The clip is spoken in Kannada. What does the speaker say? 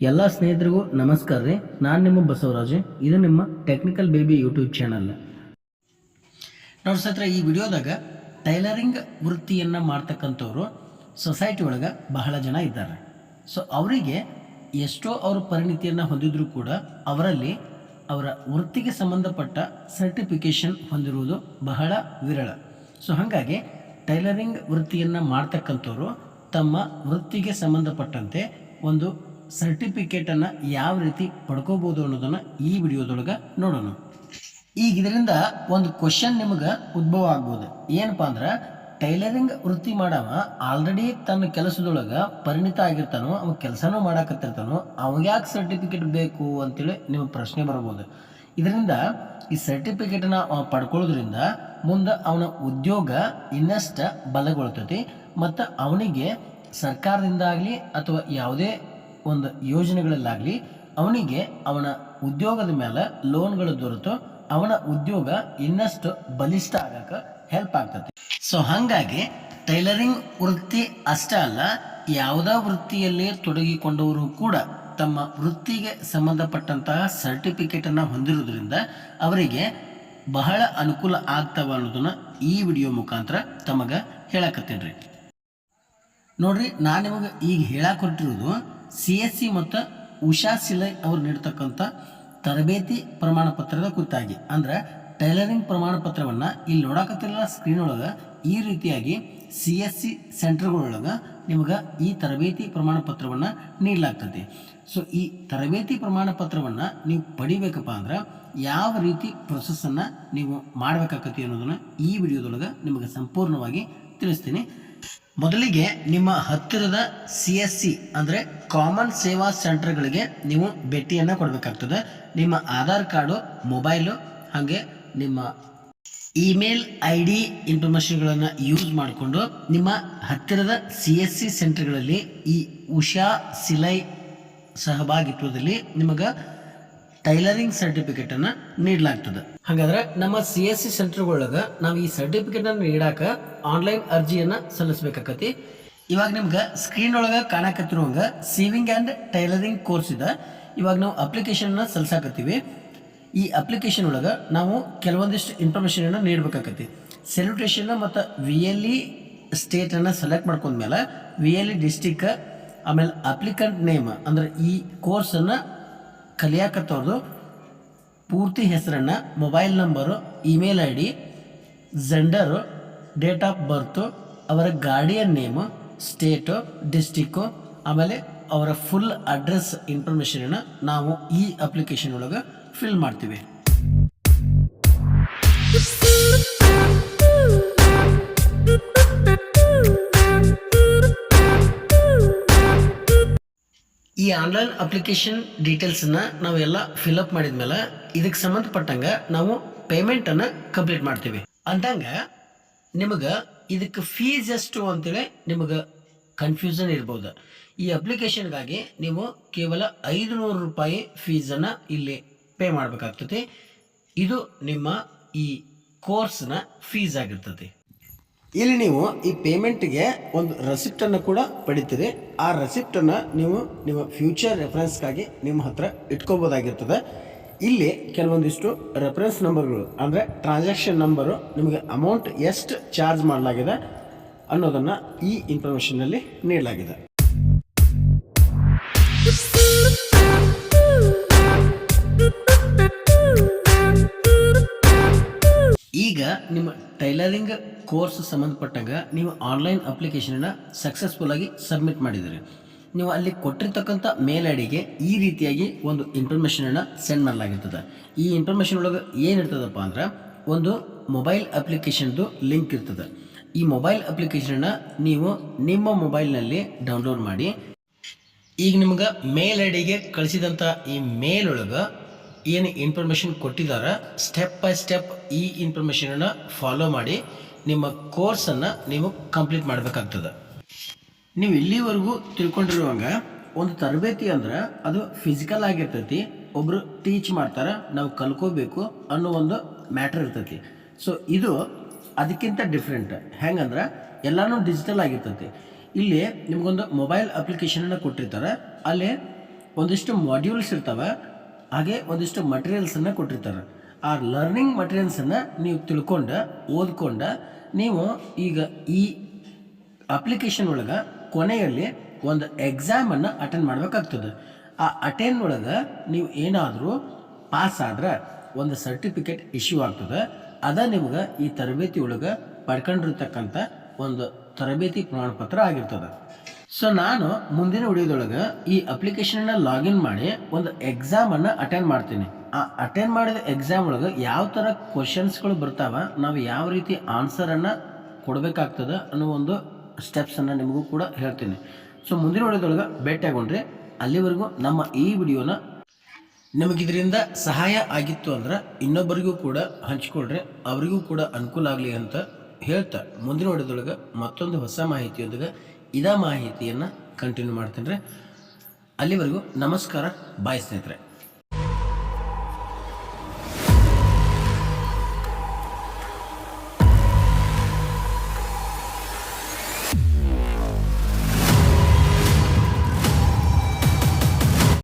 ಎಲ್ಲ ಸ್ನೇಹಿತರಿಗೂ ನಮಸ್ಕಾರ ರೀ. ನಾನು ನಿಮ್ಮ ಬಸವರಾಜ್. ಇದು ನಿಮ್ಮ ಟೆಕ್ನಿಕಲ್ ಬೇಬಿ ಯೂಟ್ಯೂಬ್ ಚಾನಲ್. ನೋಡಿ ಸ್ನೇಹಿತರೆ, ಈ ವಿಡಿಯೋದಾಗ ಟೈಲರಿಂಗ್ ವೃತ್ತಿಯನ್ನು ಮಾಡ್ತಕ್ಕಂಥವ್ರು ಸೊಸೈಟಿ ಒಳಗೆ ಬಹಳ ಜನ ಇದ್ದಾರೆ. ಸೊ ಅವರಿಗೆ ಎಷ್ಟೋ ಅವ್ರ ಪರಿಣಿತಿಯನ್ನು ಹೊಂದಿದ್ರೂ ಕೂಡ ಅವರಲ್ಲಿ ಅವರ ವೃತ್ತಿಗೆ ಸಂಬಂಧಪಟ್ಟ ಸರ್ಟಿಫಿಕೇಷನ್ ಹೊಂದಿರುವುದು ಬಹಳ ವಿರಳ. ಸೊ ಹಾಗಾಗಿ ಟೈಲರಿಂಗ್ ವೃತ್ತಿಯನ್ನು ಮಾಡ್ತಕ್ಕಂಥವ್ರು ತಮ್ಮ ವೃತ್ತಿಗೆ ಸಂಬಂಧಪಟ್ಟಂತೆ ಒಂದು ಸರ್ಟಿಫಿಕೇಟನ್ನು ಯಾವ ರೀತಿ ಪಡ್ಕೋಬೋದು ಅನ್ನೋದನ್ನು ಈ ವಿಡಿಯೋದೊಳಗೆ ನೋಡೋಣ. ಈಗ ಇದರಿಂದ ಒಂದು ಕ್ವಶನ್ ನಿಮಗೆ ಉದ್ಭವ ಆಗ್ಬೋದು. ಏನಪ್ಪ ಅಂದ್ರೆ, ಟೈಲರಿಂಗ್ ವೃತ್ತಿ ಮಾಡವ ಆಲ್ರೆಡಿ ತನ್ನ ಕೆಲಸದೊಳಗೆ ಪರಿಣಿತ ಆಗಿರ್ತಾನೋ, ಅವ ಕೆಲಸನೂ ಮಾಡಾಕತ್ತಿರ್ತಾನೋ, ಅವಾಗ ಯಾಕೆ ಸರ್ಟಿಫಿಕೇಟ್ ಬೇಕು ಅಂತೇಳಿ ನಿಮಗೆ ಪ್ರಶ್ನೆ ಬರ್ಬೋದು. ಇದರಿಂದ ಈ ಸರ್ಟಿಫಿಕೇಟನ್ನು ಅವ ಪಡ್ಕೊಳ್ಳೋದ್ರಿಂದ ಮುಂದೆ ಅವನ ಉದ್ಯೋಗ ಇನ್ನಷ್ಟು ಬಲಗೊಳ್ತೈತಿ ಮತ್ತು ಅವನಿಗೆ ಸರ್ಕಾರದಿಂದಾಗಲಿ ಅಥವಾ ಯಾವುದೇ ಒಂದು ಯೋಜನೆಗಳಲ್ಲಾಗಲಿ ಅವನಿಗೆ ಅವನ ಉದ್ಯೋಗದ ಮೇಲೆ ಲೋನ್ಗಳು ದೊರೆತು ಅವನ ಉದ್ಯೋಗ ಇನ್ನಷ್ಟು ಬಲಿಷ್ಠ ಆಗಕ್ಕೆ ಹೆಲ್ಪ್ ಆಗ್ತದೆ. ಸೊ ಹಾಗಾಗಿ ಟೈಲರಿಂಗ್ ವೃತ್ತಿ ಅಷ್ಟೇ ಅಲ್ಲ, ಯಾವುದೇ ವೃತ್ತಿಯಲ್ಲಿ ತೊಡಗಿಕೊಂಡವರು ಕೂಡ ತಮ್ಮ ವೃತ್ತಿಗೆ ಸಂಬಂಧಪಟ್ಟಂತಹ ಸರ್ಟಿಫಿಕೇಟನ್ನು ಹೊಂದಿರೋದ್ರಿಂದ ಅವರಿಗೆ ಬಹಳ ಅನುಕೂಲ ಆಗ್ತವ ಅನ್ನೋದನ್ನು ಈ ವಿಡಿಯೋ ಮುಖಾಂತರ ತಮಗೆ ಹೇಳಕತ್ತೀನಿ ರೀ. ನೋಡ್ರಿ, ನಾನು ನಿಮಗೆ ಈಗ ಹೇಳಕೊಟ್ಟಿರೋದು CSC ಮತ್ತು ಉಷಾ ಸಿಲೈ ಅವರು ನೀಡ್ತಕ್ಕಂಥ ತರಬೇತಿ ಪ್ರಮಾಣ ಪತ್ರದ ಕುರಿತಾಗಿ. ಅಂದ್ರೆ ಟೈಲರಿಂಗ್ ಪ್ರಮಾಣ ಪತ್ರವನ್ನು ಇಲ್ಲಿ ನೋಡಕತ್ತಿರಲ್ಲ ಸ್ಕ್ರೀನ್ ಒಳಗೆ, ಈ ರೀತಿಯಾಗಿ CSC ಸೆಂಟರ್ಗಳೊಳಗೆ ನಿಮಗೆ ಈ ತರಬೇತಿ ಪ್ರಮಾಣ ಪತ್ರವನ್ನು ನೀಡಲಾಗ್ತದೆ. ಸೊ ಈ ತರಬೇತಿ ಪ್ರಮಾಣ ಪತ್ರವನ್ನು ನೀವು ಪಡಿಬೇಕಪ್ಪ ಅಂದ್ರೆ ಯಾವ ರೀತಿ ಪ್ರೊಸೆಸನ್ನು ನೀವು ಮಾಡಬೇಕಾಗತ್ತೆ ಅನ್ನೋದನ್ನು ಈ ವಿಡಿಯೋದೊಳಗೆ ನಿಮಗೆ ಸಂಪೂರ್ಣವಾಗಿ ತಿಳಿಸ್ತೀನಿ. ಮೊದಲಿಗೆ ನಿಮ್ಮ ಹತ್ತಿರದ CSC ಅಂದರೆ ಕಾಮನ್ ಸೇವಾ ಸೆಂಟರ್ಗಳಿಗೆ ನೀವು ಭೇಟಿಯನ್ನು ಕೊಡಬೇಕಾಗ್ತದೆ. ನಿಮ್ಮ ಆಧಾರ್ ಕಾರ್ಡು, ಮೊಬೈಲು, ಹಾಗೆ ನಿಮ್ಮ ಇಮೇಲ್ ID ಇನ್ಫಾರ್ಮೇಷನ್ಗಳನ್ನು ಯೂಸ್ ಮಾಡಿಕೊಂಡು ನಿಮ್ಮ ಹತ್ತಿರದ CSC ಸೆಂಟರ್ಗಳಲ್ಲಿ ಈ ಉಷಾ ಸಿಲೈ ಸಹಭಾಗಿತ್ವದಲ್ಲಿ ನಿಮಗೆ ಟೈಲರಿಂಗ್ ಸರ್ಟಿಫಿಕೇಟನ್ನು ನೀಡಲಾಗ್ತದೆ. ಹಾಗಾದ್ರೆ ನಮ್ಮ CSC ಸೆಂಟರ್ಗಳೊಳಗೆ ನಾವು ಈ ಸರ್ಟಿಫಿಕೇಟನ್ನು ನೀಡಾಕ ಆನ್ಲೈನ್ ಅರ್ಜಿಯನ್ನು ಸಲ್ಲಿಸಬೇಕಾಗತ್ತೆ. ಇವಾಗ ನಿಮ್ಗೆ ಸ್ಕ್ರೀನ್ ಒಳಗೆ ಕಾಣಕತ್ತಿರುವಂಗೆ ಸೇವಿಂಗ್ ಆ್ಯಂಡ್ ಟೈಲರಿಂಗ್ ಕೋರ್ಸ್ ಇದೆ. ಇವಾಗ ನಾವು ಅಪ್ಲಿಕೇಶನ್ನ ಸಲ್ಲಿಸಾಕತ್ತೀವಿ. ಈ ಅಪ್ಲಿಕೇಶನ್ ಒಳಗೆ ನಾವು ಕೆಲವೊಂದಿಷ್ಟು ಇನ್ಫಾರ್ಮೇಷನನ್ನು ನೀಡಬೇಕಾಗತ್ತೆ. ಸೆಲ್ಯುಟೇಷನ್ ಮತ್ತು VLE ಸ್ಟೇಟನ್ನು ಸೆಲೆಕ್ಟ್ ಮಾಡ್ಕೊಂಡ್ಮೇಲೆ VLE ಡಿಸ್ಟಿಕ್, ಆಮೇಲೆ ಅಪ್ಲಿಕೆಂಟ್ ನೇಮ್ ಅಂದರೆ ಈ ಕೋರ್ಸನ್ನು ಕಲಿಯಾಕತ್ತವ್ರದ್ದು ಪೂರ್ತಿ ಹೆಸರನ್ನು, mobile number, email ID, gender, date of birth, ಅವರ ಗಾರ್ಡಿಯನ್ ನೇಮು, ಸ್ಟೇಟು, ಡಿಸ್ಟಿಕ್ಕು, ಆಮೇಲೆ ಅವರ ಫುಲ್ ಅಡ್ರೆಸ್ ಇನ್ಫಾರ್ಮೇಷನನ್ನು ನಾವು ಈ ಅಪ್ಲಿಕೇಶನ್ ಒಳಗೆ ಫಿಲ್ ಮಾಡ್ತೀವಿ. ಈ ಆನ್ಲೈನ್ ಅಪ್ಲಿಕೇಶನ್ ಡೀಟೇಲ್ಸನ್ನು ನಾವೆಲ್ಲ ಫಿಲ್ಅಪ್ ಮಾಡಿದ ಮೇಲೆ ಇದಕ್ಕೆ ಸಂಬಂಧಪಟ್ಟಂಗೆ ನಾವು ಪೇಮೆಂಟನ್ನು ಕಂಪ್ಲೀಟ್ ಮಾಡ್ತೀವಿ. ಅಂದಂಗೆ ನಿಮಗೆ ಇದಕ್ಕೆ ಫೀಸ್ ಎಷ್ಟು ಅಂತೇಳಿ ನಿಮಗೆ ಕನ್ಫ್ಯೂಷನ್ ಇರ್ಬೋದು. ಈ ಅಪ್ಲಿಕೇಶನ್ಗಾಗಿ ನೀವು ಕೇವಲ 500 ರೂಪಾಯಿ ಫೀಸನ್ನು ಇಲ್ಲಿ ಪೇ ಮಾಡಬೇಕಾಗ್ತದೆ. ಇದು ನಿಮ್ಮ ಈ ಕೋರ್ಸ್ನ ಫೀಸ್ ಆಗಿರ್ತದೆ. ಇಲ್ಲಿ ನೀವು ಈ ಪೇಮೆಂಟ್ಗೆ ಒಂದು ರೆಸಿಪ್ಟನ್ನು ಕೂಡ ಪಡಿತೀರಿ. ಆ ರೆಸಿಪ್ಟನ್ನು ನೀವು ನಿಮ್ಮ ಫ್ಯೂಚರ್ ರೆಫರೆನ್ಸ್ಗಾಗಿ ನಿಮ್ಮ ಹತ್ರ ಇಟ್ಕೋಬೋದಾಗಿರ್ತದೆ. ಇಲ್ಲಿ ಕೆಲವೊಂದಿಷ್ಟು ರೆಫರೆನ್ಸ್ ನಂಬರ್ಗಳು ಅಂದರೆ ಟ್ರಾನ್ಸಾಕ್ಷನ್ ನಂಬರು, ನಿಮಗೆ ಅಮೌಂಟ್ ಎಷ್ಟು ಚಾರ್ಜ್ ಮಾಡಲಾಗಿದೆ ಅನ್ನೋದನ್ನು ಈ ಇನ್ಫಾರ್ಮೇಷನ್ನಲ್ಲಿ ನೀಡಲಾಗಿದೆ. ಈಗ ನಿಮ್ಮ ಟೈಲರಿಂಗ್ ಕೋರ್ಸ್ ಸಂಬಂಧಪಟ್ಟಾಗ ನೀವು ಆನ್ಲೈನ್ ಅಪ್ಲಿಕೇಶನನ್ನು ಸಕ್ಸಸ್ಫುಲ್ಲಾಗಿ ಸಬ್ಮಿಟ್ ಮಾಡಿದ್ದೀರಿ. ನೀವು ಅಲ್ಲಿ ಕೊಟ್ಟಿರ್ತಕ್ಕಂಥ ಮೇಲ್ IDಗೆ ಈ ರೀತಿಯಾಗಿ ಒಂದು ಇನ್ಫಾರ್ಮೇಷನನ್ನು ಸೆಂಡ್ ಮಾಡಲಾಗಿರ್ತದೆ. ಈ ಇನ್ಫಾರ್ಮೇಷನ್ ಒಳಗೆ ಏನಿರ್ತದಪ್ಪ ಅಂದ್ರೆ, ಒಂದು ಮೊಬೈಲ್ ಅಪ್ಲಿಕೇಶನ್ದು ಲಿಂಕ್ ಇರ್ತದೆ. ಈ ಮೊಬೈಲ್ ಅಪ್ಲಿಕೇಶನನ್ನು ನೀವು ನಿಮ್ಮ ಮೊಬೈಲ್ನಲ್ಲಿ ಡೌನ್ಲೋಡ್ ಮಾಡಿ, ಈಗ ನಿಮ್ಗೆ ಮೇಲ್ IDಗೆ ಕಳಿಸಿದಂಥ ಈ ಮೇಲ್ ಒಳಗೆ ಏನು ಇನ್ಫಾರ್ಮೇಷನ್ ಕೊಟ್ಟಿದ್ದಾರೆ ಸ್ಟೆಪ್ ಬೈ ಸ್ಟೆಪ್ ಈ ಇನ್ಫಾರ್ಮೇಷನನ್ನು ಫಾಲೋ ಮಾಡಿ ನಿಮ್ಮ ಕೋರ್ಸನ್ನು ನೀವು ಕಂಪ್ಲೀಟ್ ಮಾಡಬೇಕಾಗ್ತದೆ. ನೀವು ಇಲ್ಲಿವರೆಗೂ ತಿಳ್ಕೊಂಡಿರುವಾಗ ಒಂದು ತರಬೇತಿ ಅಂದ್ರೆ ಅದು ಫಿಸಿಕಲ್ ಆಗಿರ್ತೈತಿ, ಒಬ್ಬರು ಟೀಚ್ ಮಾಡ್ತಾರೆ, ನಾವು ಕಲ್ಕೋಬೇಕು ಅನ್ನೋ ಒಂದು ಮ್ಯಾಟ್ರ್ ಇರ್ತೈತಿ. ಸೊ ಇದು ಅದಕ್ಕಿಂತ ಡಿಫ್ರೆಂಟ್. ಹೆಂಗಂದ್ರೆ ಎಲ್ಲನೂ ಡಿಜಿಟಲ್ ಆಗಿರ್ತೈತಿ. ಇಲ್ಲಿ ನಿಮಗೊಂದು ಮೊಬೈಲ್ ಅಪ್ಲಿಕೇಶನನ್ನು ಕೊಟ್ಟಿರ್ತಾರೆ. ಅಲ್ಲಿ ಒಂದಿಷ್ಟು ಮಾಡ್ಯೂಲ್ಸ್ ಇರ್ತವೆ, ಹಾಗೆ ಒಂದಿಷ್ಟು ಮಟೀರಿಯಲ್ಸನ್ನು ಕೊಟ್ಟಿರ್ತಾರೆ. ಆ ಲರ್ನಿಂಗ್ ಮಟೀರಿಯಲ್ಸನ್ನು ನೀವು ತಿಳ್ಕೊಂಡು ಓದ್ಕೊಂಡು ನೀವು ಈಗ ಈ ಅಪ್ಲಿಕೇಶನ್ ಒಳಗೆ ಕೊನೆಯಲ್ಲಿ ಒಂದು ಎಕ್ಸಾಮನ್ನು ಅಟೆಂಡ್ ಮಾಡಬೇಕಾಗ್ತದೆ. ಆ ಅಟೆಂಡ್ ಒಳಗೆ ನೀವು ಏನಾದರೂ ಪಾಸ್ ಆದ್ರೆ ಒಂದು ಸರ್ಟಿಫಿಕೇಟ್ ಇಶ್ಯೂ ಆಗ್ತದೆ. ಅದ ನಿಮ್ಗೆ ಈ ತರಬೇತಿ ಒಳಗೆ ಪಡ್ಕೊಂಡಿರ್ತಕ್ಕಂಥ ಒಂದು ತರಬೇತಿ ಪ್ರಮಾಣಪತ್ರ ಆಗಿರ್ತದೆ. ಸೊ ನಾನು ಮುಂದಿನ ವಿಡಿಯೋದೊಳಗೆ ಈ ಅಪ್ಲಿಕೇಶನನ್ನು ಲಾಗಿನ್ ಮಾಡಿ ಒಂದು ಎಕ್ಸಾಮನ್ನು ಅಟೆಂಡ್ ಮಾಡ್ತೀನಿ. ಆ ಅಟೆಂಡ್ ಮಾಡಿದ ಎಕ್ಸಾಮ್ ಒಳಗೆ ಯಾವ ಥರ ಕ್ವಶನ್ಸ್ಗಳು ಬರ್ತಾವೆ, ನಾವು ಯಾವ ರೀತಿ ಆನ್ಸರನ್ನು ಕೊಡಬೇಕಾಗ್ತದೆ ಅನ್ನೋ ಒಂದು ಸ್ಟೆಪ್ಸನ್ನು ನಿಮಗೂ ಕೂಡ ಹೇಳ್ತೀನಿ. ಸೊ ಮುಂದಿನ ವಿಡಿಯೋದೊಳಗೆ ಭೇಟಿಯಾಗೊಂಡ್ರೆ, ಅಲ್ಲಿವರೆಗೂ ನಮ್ಮ ಈ ವಿಡಿಯೋನ ನಿಮಗಿದರಿಂದ ಸಹಾಯ ಆಗಿತ್ತು ಅಂದ್ರೆ ಇನ್ನೊಬ್ಬರಿಗೂ ಕೂಡ ಹಂಚ್ಕೊಳ್ರಿ, ಅವರಿಗೂ ಕೂಡ ಅನುಕೂಲ ಆಗಲಿ ಅಂತ ಹೇಳ್ತಾ ಮುಂದಿನ ವಿಡಿಯೋದೊಳಗೆ ಮತ್ತೊಂದು ಹೊಸ ಮಾಹಿತಿಯೊಂದಿಗೆ ಇದೇ ಮಾಹಿತಿಯನ್ನು ಕಂಟಿನ್ಯೂ ಮಾಡ್ತೀನಿ ರೀ. ಅಲ್ಲಿವರೆಗೂ ನಮಸ್ಕಾರ, ಬಾಯ್ ಸ್ನೇಹಿತರೆ.